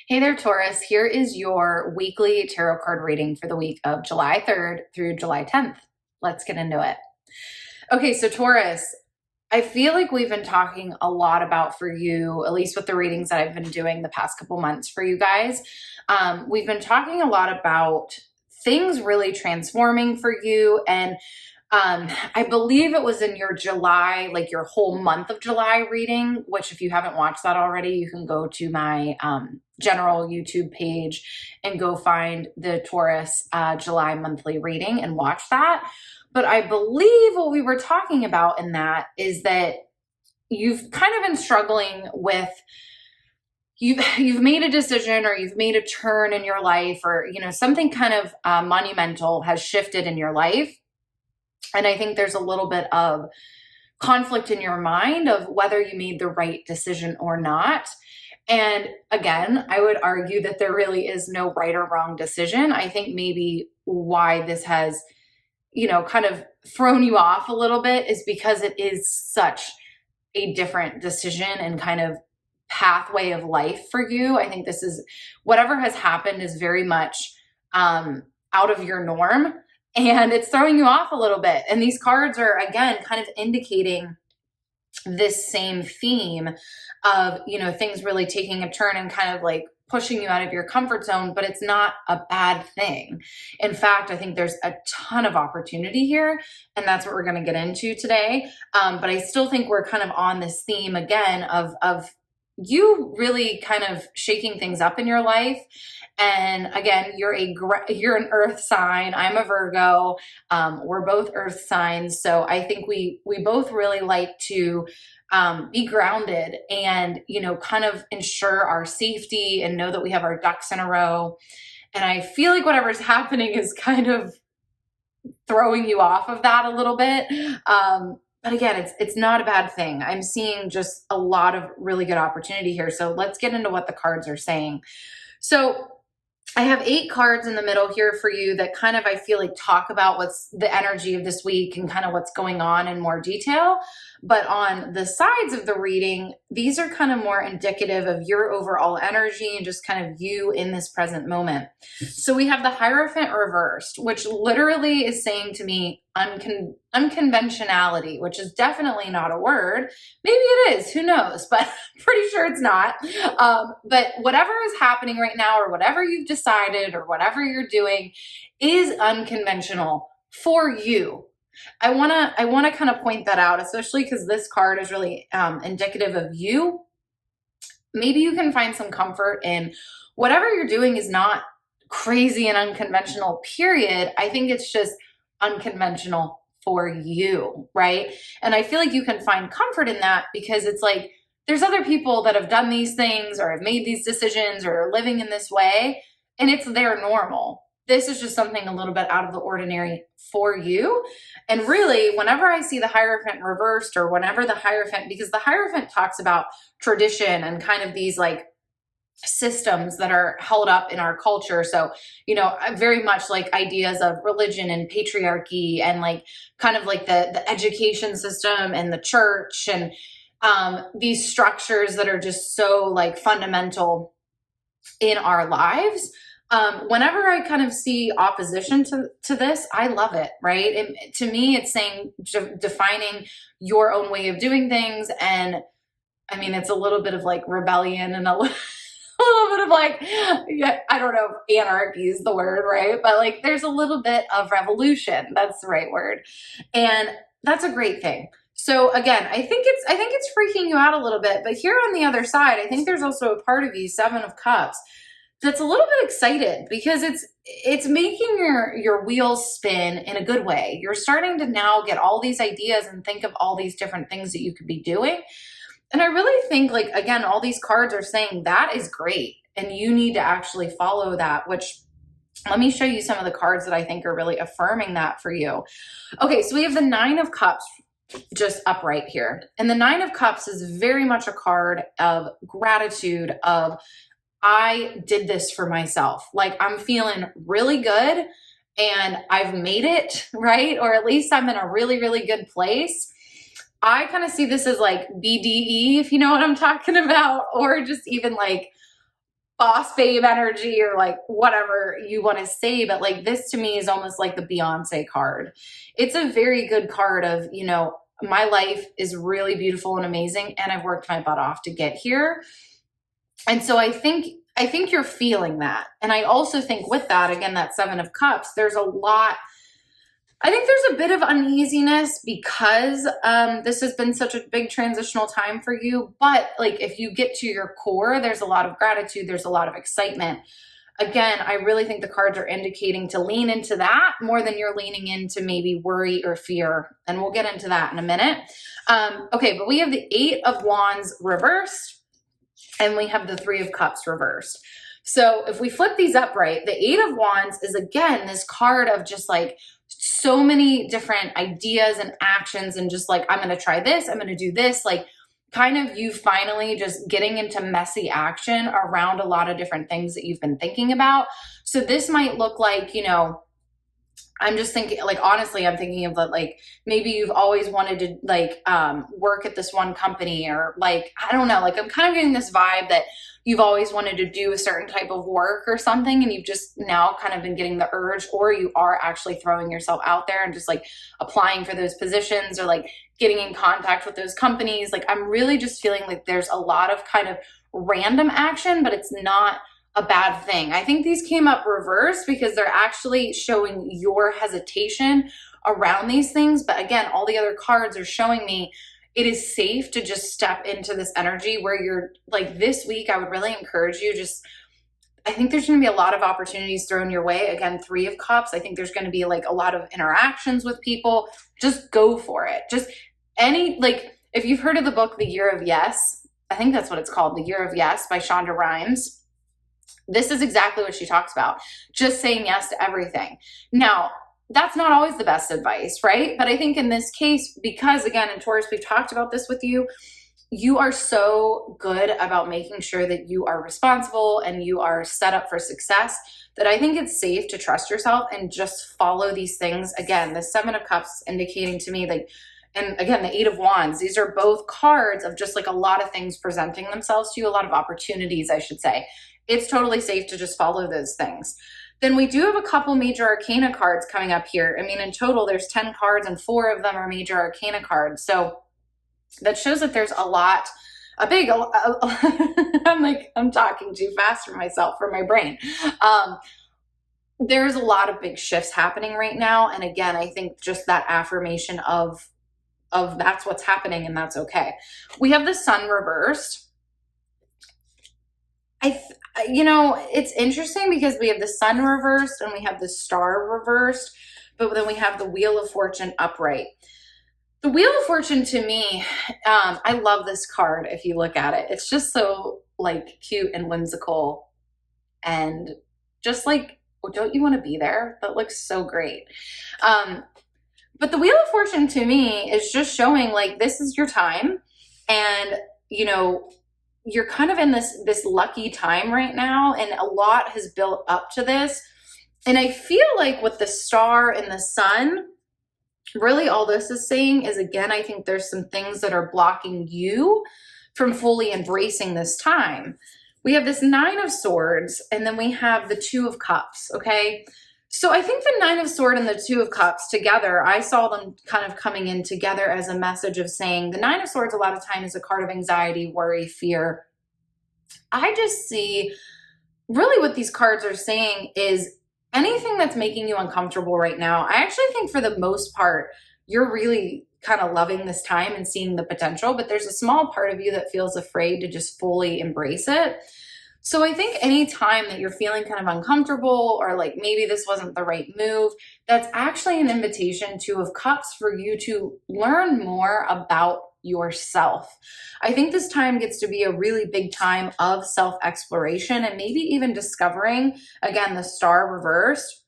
Hey there, Taurus. Here is your weekly tarot card reading for the week of July 3rd through July 10th. Let's get into it. Okay, so Taurus, I feel like we've been talking a lot about for you, at least with the readings that I've been doing the past couple months for you guys. We've been talking a lot about things really transforming for you. And I believe it was in your July, like your whole month of July reading, which if you haven't watched that already, you can go to my general YouTube page and go find the Taurus July monthly reading and watch that. But I believe what we were talking about in that is that you've kind of been struggling with you've made a decision or you've made a turn in your life, or something kind of monumental has shifted in your life. And I think there's a little bit of conflict in your mind of whether you made the right decision or not. And again, I would argue that there really is no right or wrong decision. I think maybe why this has, kind of thrown you off a little bit is because it is such a different decision and kind of pathway of life for you. I think this is whatever has happened is very much out of your norm. And it's throwing you off a little bit. And these cards are, again, kind of indicating this same theme of, things really taking a turn and kind of like pushing you out of your comfort zone, but it's not a bad thing. In fact, I think there's a ton of opportunity here, and that's what we're going to get into today. But I still think we're kind of on this theme again of you really kind of shaking things up in your life. And again, you're an earth sign. I'm a Virgo. We're both earth signs. So I think we both really like to be grounded and, kind of ensure our safety and know that we have our ducks in a row. And I feel like whatever's happening is kind of throwing you off of that a little bit. But again, it's not a bad thing. I'm seeing just a lot of really good opportunity here. So let's get into what the cards are saying. So I have 8 cards in the middle here for you that kind of, I feel like, talk about what's the energy of this week and kind of what's going on in more detail. But on the sides of the reading, these are kind of more indicative of your overall energy and just kind of you in this present moment. So we have the Hierophant reversed, which literally is saying to me unconventionality, which is definitely not a word. Maybe it is, who knows, but pretty sure it's not. But whatever is happening right now, or whatever you've decided, or whatever you're doing is unconventional for you. I want to kind of point that out, especially because this card is really indicative of you. Maybe you can find some comfort in whatever you're doing is not crazy and unconventional, period. I think it's just unconventional for you, right? And I feel like you can find comfort in that because it's like there's other people that have done these things or have made these decisions or are living in this way, and it's their normal. This is just something a little bit out of the ordinary for you. And really, whenever I see the Hierophant reversed, or whenever the Hierophant, because the Hierophant talks about tradition and kind of these like systems that are held up in our culture. So, very much like ideas of religion and patriarchy and like kind of like the education system and the church and these structures that are just so like fundamental in our lives. Whenever I kind of see opposition to this, I love it, right? And to me, it's saying defining your own way of doing things. And I mean, it's a little bit of like rebellion and a little bit of like, yeah, I don't know if anarchy is the word, right? But like, there's a little bit of revolution. That's the right word. And that's a great thing. So again, I think it's freaking you out a little bit, but here on the other side, I think there's also a part of you, 7 of Cups, that's a little bit excited because it's making your wheels spin in a good way. You're starting to now get all these ideas and think of all these different things that you could be doing. And I really think, like, again, all these cards are saying that is great. And you need to actually follow that, which let me show you some of the cards that I think are really affirming that for you. Okay, so we have the 9 of Cups just upright here. And the 9 of Cups is very much a card of gratitude, of I did this for myself. Like, I'm feeling really good and I've made it, right? Or at least I'm in a really, really good place. I kind of see this as like BDE, if you know what I'm talking about, or just even like boss babe energy or like whatever you want to say. But like this to me is almost like the Beyonce card. It's a very good card of, you know, my life is really beautiful and amazing and I've worked my butt off to get here. And so I think you're feeling that. And I also think with that, again, that 7 of Cups, there's a lot, I think there's a bit of uneasiness because this has been such a big transitional time for you. But like if you get to your core, there's a lot of gratitude, there's a lot of excitement. Again, I really think the cards are indicating to lean into that more than you're leaning into maybe worry or fear. And we'll get into that in a minute. Okay, but we have the 8 of Wands reversed. And we have the 3 of Cups reversed. So if we flip these upright, the 8 of Wands is again this card of just like so many different ideas and actions and just like, I'm going to try this, I'm going to do this, like kind of you finally just getting into messy action around a lot of different things that you've been thinking about. So this might look like, you know, I'm just thinking, like, honestly, I'm thinking of like, maybe you've always wanted to like work at this one company or like, I don't know, like I'm kind of getting this vibe that you've always wanted to do a certain type of work or something. And you've just now kind of been getting the urge, or you are actually throwing yourself out there and just like applying for those positions or like getting in contact with those companies. Like, I'm really just feeling like there's a lot of kind of random action, but it's not a bad thing. I think these came up reversed because they're actually showing your hesitation around these things. But again, all the other cards are showing me it is safe to just step into this energy where you're like, this week, I would really encourage you just, I think there's going to be a lot of opportunities thrown your way. Again, 3 of Cups. I think there's going to be like a lot of interactions with people. Just go for it. Just like, if you've heard of the book, The Year of Yes, I think that's what it's called, The Year of Yes by Shonda Rhimes. This is exactly what she talks about. Just saying yes to everything. Now, that's not always the best advice, right? But I think in this case, because again, in Taurus, we've talked about this with you, you are so good about making sure that you are responsible and you are set up for success that I think it's safe to trust yourself and just follow these things. Again, the 7 of Cups indicating to me like, and again, the 8 of Wands, these are both cards of just like a lot of things presenting themselves to you, a lot of opportunities, I should say. It's totally safe to just follow those things. Then we do have a couple major arcana cards coming up here. I mean, in total, there's 10 cards and 4 of them are major arcana cards. So that shows that there's I'm like, I'm talking too fast for myself, for my brain. There's a lot of big shifts happening right now. And again, I think just that affirmation of that's what's happening and that's okay. We have the Sun reversed. You know, it's interesting because we have the Sun reversed and we have the Star reversed, but then we have the Wheel of Fortune upright. The Wheel of Fortune to me, I love this card if you look at it. It's just so like cute and whimsical and just like, oh, don't you want to be there? That looks so great. But the Wheel of Fortune to me is just showing like this is your time and, you know, you're kind of in this lucky time right now and a lot has built up to this. And I feel like with the Star and the Sun, really all this is saying is, again, I think there's some things that are blocking you from fully embracing this time. We have this 9 of Swords and then we have the 2 of Cups, okay? So I think the 9 of Swords and the 2 of Cups together, I saw them kind of coming in together as a message of saying the 9 of Swords a lot of time is a card of anxiety, worry, fear. I just see really what these cards are saying is anything that's making you uncomfortable right now. I actually think for the most part, you're really kind of loving this time and seeing the potential, but there's a small part of you that feels afraid to just fully embrace it. So I think any time that you're feeling kind of uncomfortable or like maybe this wasn't the right move, that's actually an invitation, 2 of Cups, for you to learn more about yourself. I think this time gets to be a really big time of self-exploration and maybe even discovering, again, the Star reversed,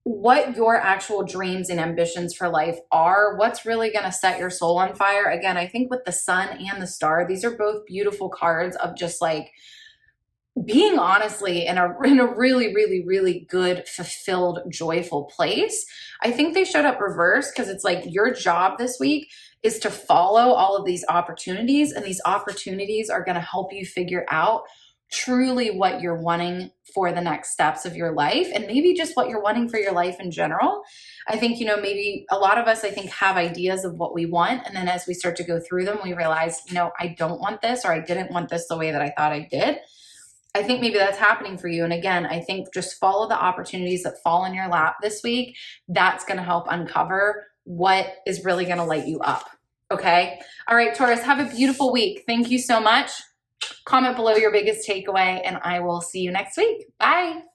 what your actual dreams and ambitions for life are, what's really going to set your soul on fire. Again, I think with the Sun and the Star, these are both beautiful cards of just like being honestly in a really, really, really good, fulfilled, joyful place. I think they showed up reversed because it's like your job this week is to follow all of these opportunities, and these opportunities are going to help you figure out truly what you're wanting for the next steps of your life, and maybe just what you're wanting for your life in general. I think, maybe a lot of us, I think, have ideas of what we want. And then as we start to go through them, we realize, I don't want this, or I didn't want this the way that I thought I did. I think maybe that's happening for you. And again, I think just follow the opportunities that fall in your lap this week. That's going to help uncover what is really going to light you up. Okay. All right, Taurus, have a beautiful week. Thank you so much. Comment below your biggest takeaway, and I will see you next week. Bye.